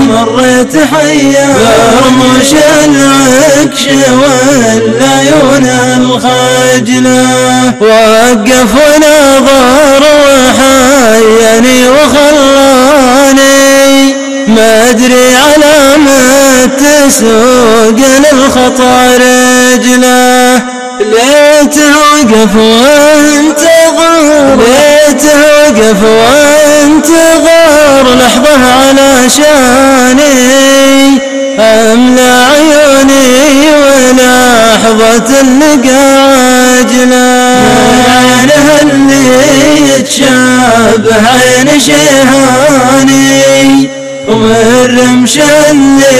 مريت حياني برموش العكش والعيون الخجلة، وقف ونظر وحياني وخلاني ما ادري على متى تسوق للخطا رجله. ليته وقف وانتظر لحظة علشاني أملى عيوني ولحظة اللقا عاجلة. عينه اللي يتشابه عين شيهاني، ومن رمش اللي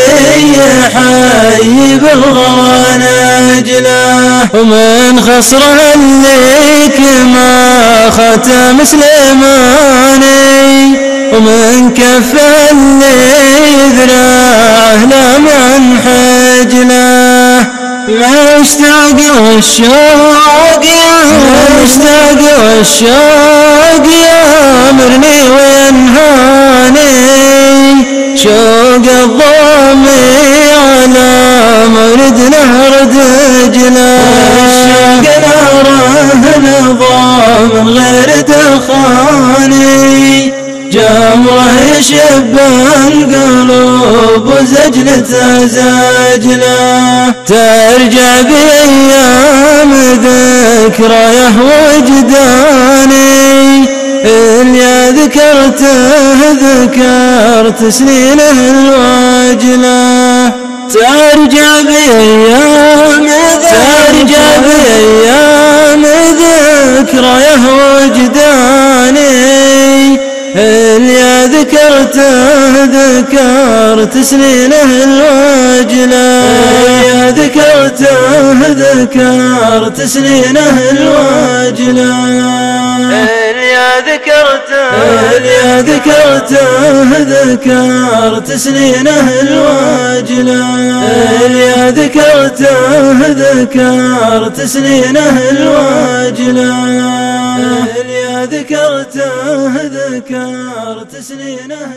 يحيي بالغوان أجله، ومن خصره اللي كما ختم سليماني، ومن كفه اللي ذراعه لمن حجله. مشتاق والشوق يامرني وينهاني، شوق الضامي على مرد نهر دجلة. الشوق ناره نظام من غير دخاني، جمره يشب القلوب وزجلته زجله. ترجع بأيام ذكراه وجداني، اللي ذكرت سنينه الواجلة. ترجع بأيام ذكراه وجداني، اللي ذكرت سنينه الواجلة. ذكرت سنينه الواجلة. ذكرت سنينه الواجلة. ذكرت سنينه الواجلة. ذكرت سنينه